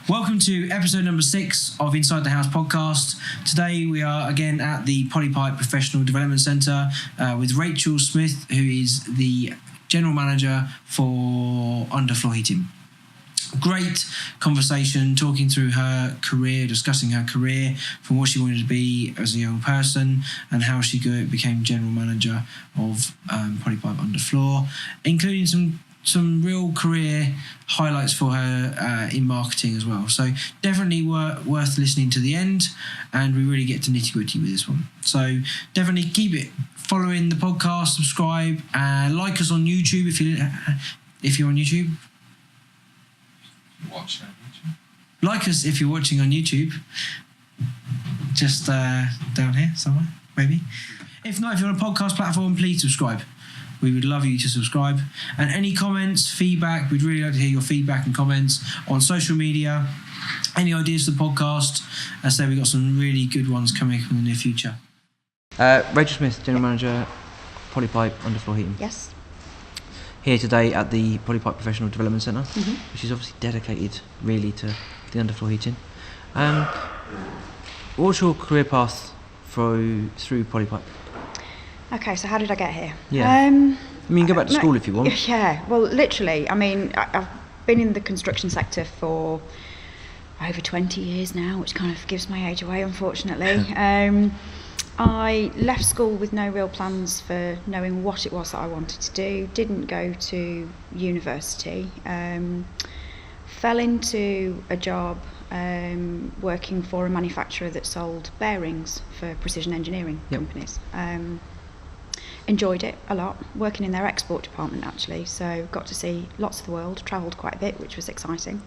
Welcome to episode number 6 of Inside the House podcast. Today we are again at the Polypipe Professional Development Centre with Rachel Smith, who is the General Manager for Underfloor Heating. Great conversation, talking through her career, discussing her career from what she wanted to be as a young person and how she became General Manager of Polypipe Underfloor, including some real career highlights for her in marketing as well. So definitely worth listening to the end, and we really get to nitty-gritty with this one. So definitely keep it following the podcast, subscribe, and like us on YouTube if you're on YouTube. Watch on YouTube. Like us if you're watching on YouTube. Just down here somewhere, maybe. If not, if you're on a podcast platform, please subscribe. We would love you to subscribe. And any comments, feedback, we'd really like to hear your feedback and comments on social media. Any ideas for the podcast? As I say, we've got some really good ones coming up in the near future. Rachel Smith, General Manager, Polypipe Underfloor Heating. Yes. Here today at the Polypipe Professional Development Centre, which is obviously dedicated really to the underfloor heating. What's your career path through Polypipe? Okay, so how did I get here? Yeah. I mean, go back to school if you want. Yeah, well, literally, I mean, I've been in the construction sector for over 20 years now, which kind of gives my age away, unfortunately. I left school with no real plans for knowing what it was that I wanted to do. Didn't go to university. Fell into a job working for a manufacturer that sold bearings for precision engineering companies. Enjoyed it a lot, working in their export department actually, so got to see lots of the world, travelled quite a bit, which was exciting.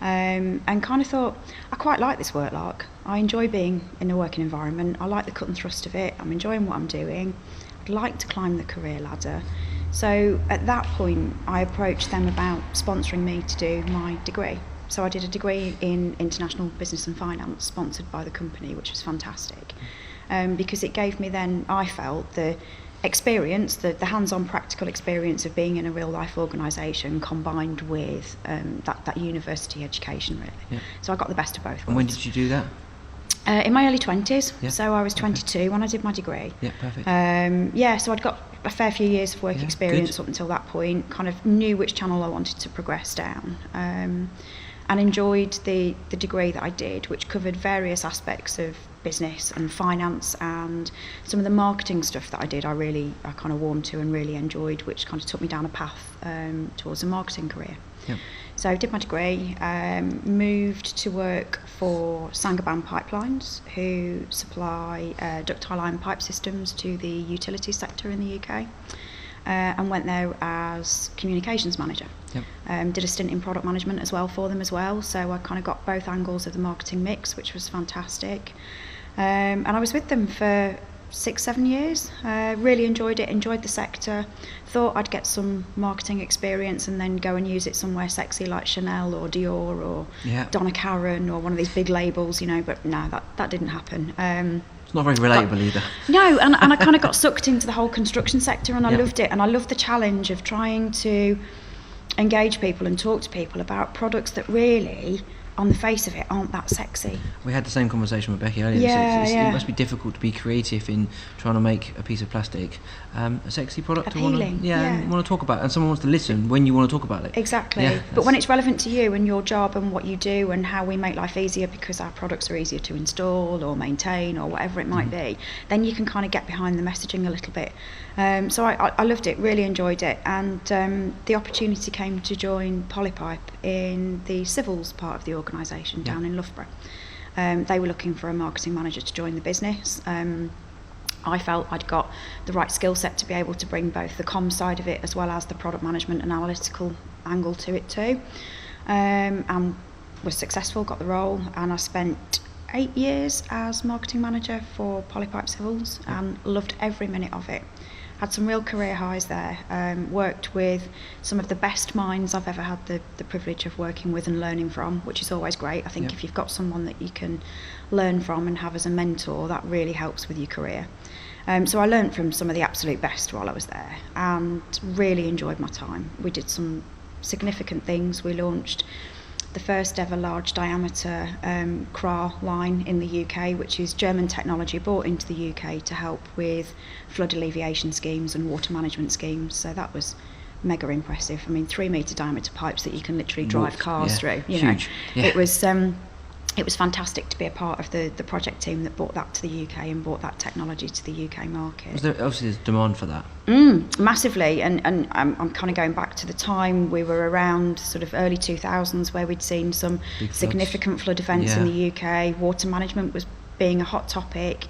And kind of thought, I quite like this work, I enjoy being in a working environment, I like the cut and thrust of it, I'm enjoying what I'm doing, I'd like to climb the career ladder. So at that point I approached them about sponsoring me to do my degree. So I did a degree in International Business and Finance, sponsored by the company, which was fantastic, because it gave me then, I felt, the experience, the hands-on practical experience of being in a real-life organisation combined with that university education, really. Yeah. So I got the best of both worlds. And when did you do that? In my early 20s, yeah. So I was 22 when I did my degree. Yeah, perfect. So I'd got a fair few years of work experience up until that point, kind of knew which channel I wanted to progress down, and enjoyed the degree that I did, which covered various aspects of business and finance, and some of the marketing stuff that I did I kind of warmed to and really enjoyed, which kind of took me down a path towards a marketing career. Yep. So I did my degree, moved to work for Saint-Gobain Pipelines, who supply ductile iron pipe systems to the utility sector in the UK, and went there as communications manager. Yep. Did a stint in product management as well for them as well, so I kind of got both angles of the marketing mix, which was fantastic. And I was with them for 6-7 years, really enjoyed it, enjoyed the sector, thought I'd get some marketing experience and then go and use it somewhere sexy like Chanel or Dior or Donna Karan or one of these big labels, but no, that didn't happen. It's not very relatable either. No, and I kind of got sucked into the whole construction sector, and I loved it, and I loved the challenge of trying to engage people and talk to people about products that really, on the face of it, aren't that sexy. We had the same conversation with Becky earlier. It must be difficult to be creative in trying to make a piece of plastic a sexy product. Appealing. Want to talk about it, and someone wants to listen when you want to talk about it. Exactly. But when it's relevant to you and your job and what you do and how we make life easier because our products are easier to install or maintain or whatever it might be, then you can kind of get behind the messaging a little bit. So I loved it, really enjoyed it, and the opportunity came to join Polypipe in the civils part of the organisation down in Loughborough. They were looking for a marketing manager to join the business. I felt I'd got the right skill set to be able to bring both the comms side of it as well as the product management and analytical angle to it too, and was successful, got the role, and I spent 8 years as marketing manager for Polypipe Civils and loved every minute of it. Had some real career highs there, worked with some of the best minds I've ever had the privilege of working with and learning from, which is always great. I think if you've got someone that you can learn from and have as a mentor, that really helps with your career. So I learned from some of the absolute best while I was there and really enjoyed my time. We did some significant things. We launched the first ever large diameter CRA line in the UK, which is German technology brought into the UK to help with flood alleviation schemes and water management schemes. So that was mega impressive. I mean, 3 metre diameter pipes that you can literally drive cars through. Huge. It was fantastic to be a part of the project team that brought that to the UK and brought that technology to the UK market. Obviously there's demand for that? Massively, and I'm kind of going back to the time we were around sort of early 2000s where we'd seen some significant flood events in the UK. Water management was being a hot topic.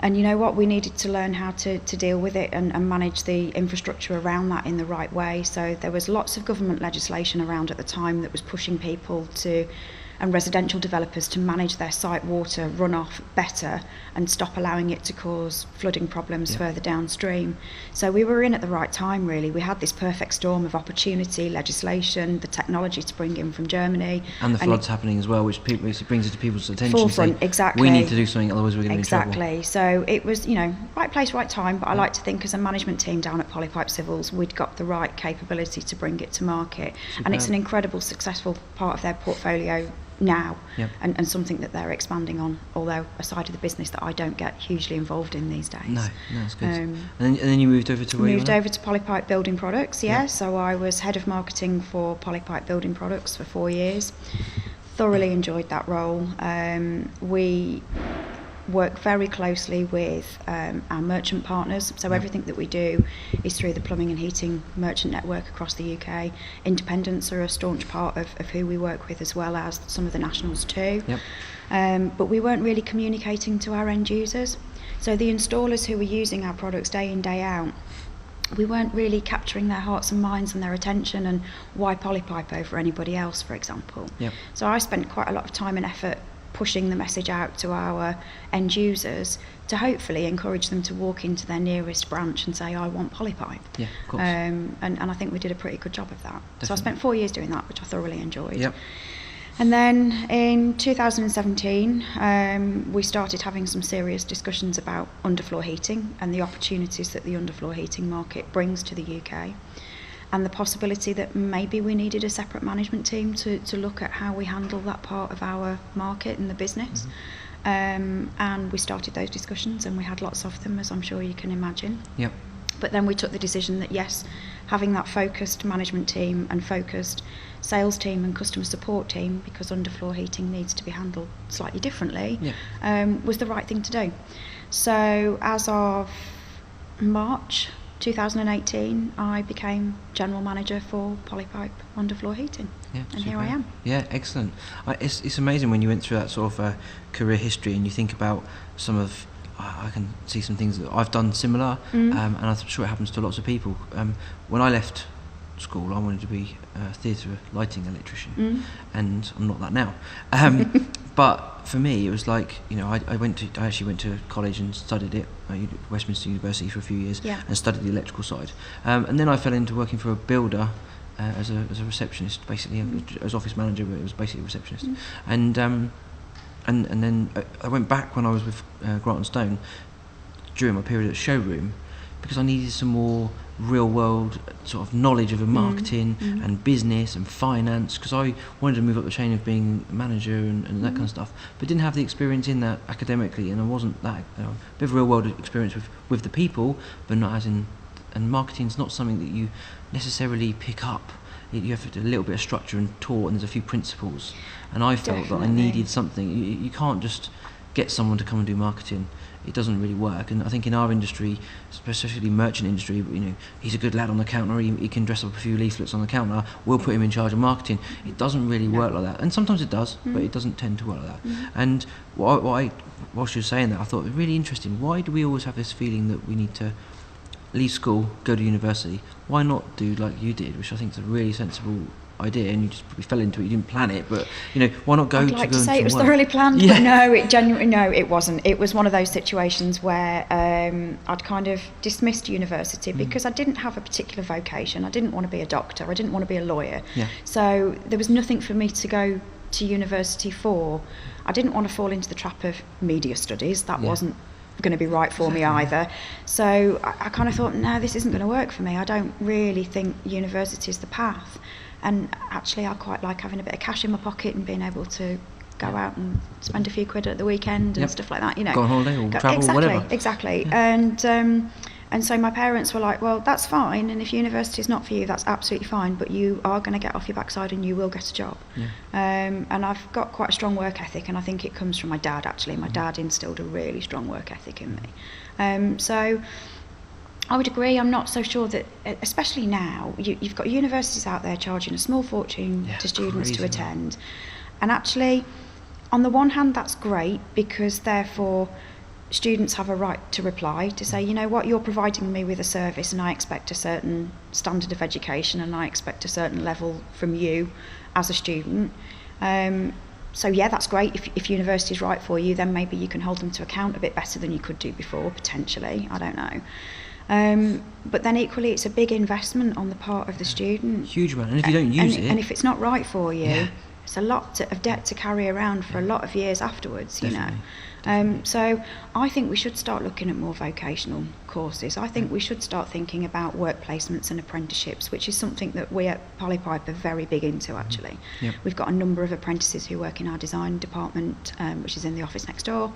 And you know what, we needed to learn how to deal with it and manage the infrastructure around that in the right way. So there was lots of government legislation around at the time that was pushing people to, and residential developers, to manage their site water runoff better and stop allowing it to cause flooding problems further downstream. So we were in at the right time, really. We had this perfect storm of opportunity, legislation, the technology to bring in from Germany. And the floods happening as well, which brings it to people's attention. Forefront, exactly. We need to do something, otherwise we're going to be in trouble. Exactly. So it was, right place, right time, but I like to think as a management team down at Polypipe Civils, we'd got the right capability to bring it to market. Superb. And it's an incredible, successful part of their portfolio now, and something that they're expanding on, although a side of the business that I don't get hugely involved in these days. No, it's good. And then you moved over to where moved over to Polypipe Building Products, so I was head of marketing for Polypipe Building Products for 4 years. Thoroughly enjoyed that role. We work very closely with our merchant partners, so everything that we do is through the plumbing and heating merchant network across the UK. Independents are a staunch part of who we work with, as well as some of the nationals too. But we weren't really communicating to our end users, so the installers who were using our products day in, day out, we weren't really capturing their hearts and minds and their attention, and why Polypipe over anybody else, for example. So I spent quite a lot of time and effort pushing the message out to our end users to hopefully encourage them to walk into their nearest branch and say, I want Polypipe. Of course. And I think we did a pretty good job of that. Definitely. So I spent 4 years doing that, which I thoroughly enjoyed. And then in 2017, we started having some serious discussions about underfloor heating and the opportunities that the underfloor heating market brings to the UK. And the possibility that maybe we needed a separate management team to look at how we handle that part of our market and the business. And we started those discussions, and we had lots of them, as I'm sure you can imagine. But then we took the decision that yes, having that focused management team and focused sales team and customer support team, because underfloor heating needs to be handled slightly differently, was the right thing to do. So as of March 2018, I became general manager for Polypipe Underfloor Heating, and super. Here I am. Excellent. It's amazing when you went through that sort of career history and you think about some of, I can see some things that I've done similar, and I'm sure it happens to lots of people. When I left school, I wanted to be a theatre lighting electrician, and I'm not that now. But for me, it was like, I actually went to college and studied it at Westminster University for a few years, and studied the electrical side. And then I fell into working for a builder as a receptionist, basically as office manager, but it was basically a receptionist. And then I went back when I was with Grant and Stone during my period at showroom, because I needed some more real world sort of knowledge of marketing and business and finance, because I wanted to move up the chain of being a manager and that kind of stuff, but didn't have the experience in that academically, and I wasn't that a bit of real world experience with the people, but not as in, and marketing's not something that you necessarily pick up. You have to do a little bit of structure and taught, and there's a few principles, and I felt that I needed something. You can't just get someone to come and do marketing. It doesn't really work. And I think in our industry, especially merchant industry, he's a good lad on the counter, he can dress up a few leaflets on the counter, we'll put him in charge of marketing. It doesn't really work like that, and sometimes it does, but it doesn't tend to work like that. And whilst you were saying that, I thought it was really interesting. Why do we always have this feeling that we need to leave school, go to university? Why not do like you did, which I think is a really sensible idea, and you just probably fell into it, you didn't plan it, but why not go I'd like to say it was thoroughly planned, but no, it wasn't. It was one of those situations where I'd kind of dismissed university because I didn't have a particular vocation. I didn't want to be a doctor, I didn't want to be a lawyer, so there was nothing for me to go to university for. I didn't want to fall into the trap of media studies. That wasn't going to be right for me either. So I kind of thought, no, this isn't going to work for me. I don't really think university is the path. And actually, I quite like having a bit of cash in my pocket and being able to go out and spend a few quid at the weekend and stuff like that, Go on holiday or travel, exactly, whatever. Exactly. And so my parents were like, well, that's fine, and if university's not for you, that's absolutely fine, but you are going to get off your backside and you will get a job. And I've got quite a strong work ethic, and I think it comes from my dad, actually. My dad instilled a really strong work ethic in me. So I would agree. I'm not so sure that, especially now, you've got universities out there charging a small fortune to students to attend. And actually, on the one hand, that's great, because therefore students have a right to reply, to say, you know what, you're providing me with a service and I expect a certain standard of education and I expect a certain level from you as a student. So yeah, that's great. If university is right for you, then maybe you can hold them to account a bit better than you could do before, potentially. I don't know. But then equally, it's a big investment on the part of the student. Huge amount. And if you don't use it... And if it's not right for you, it's a lot of debt to carry around for a lot of years afterwards, you know. So I think we should start looking at more vocational courses. I think we should start thinking about work placements and apprenticeships, which is something that we at Polypipe are very big into, actually. We've got a number of apprentices who work in our design department, which is in the office next door.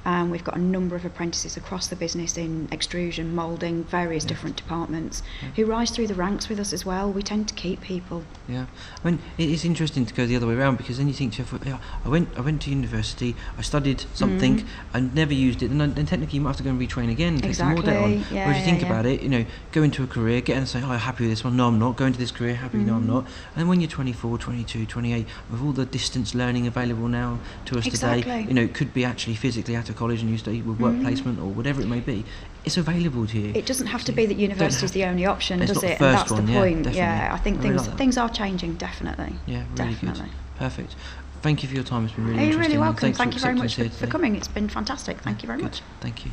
We've got a number of apprentices across the business in extrusion, moulding, various different departments, who rise through the ranks with us as well. We tend to keep people. I mean, it's interesting to go the other way around, because then you think to yourself, I went to university, I studied something, I never used it, and then technically you might have to go and retrain again, take some more debt on. Whereas you think about it, you know, go into a career, get in and say, I'm happy with this one, no I'm not, go into this career, happy, no I'm not. And then when you're 24, 22, 28, with all the distance learning available now to us today, you know, it could be actually physically at a college and you study with work placement or whatever it may be, it's available to you. It doesn't have to be that university is the only option, does it? And that's the point. I think things are changing, definitely. Really good. Perfect. Thank you for your time. It's been really interesting. You're really welcome. Thanks Thank you very much for today. coming. It's been fantastic. Thank you very much. Thank you.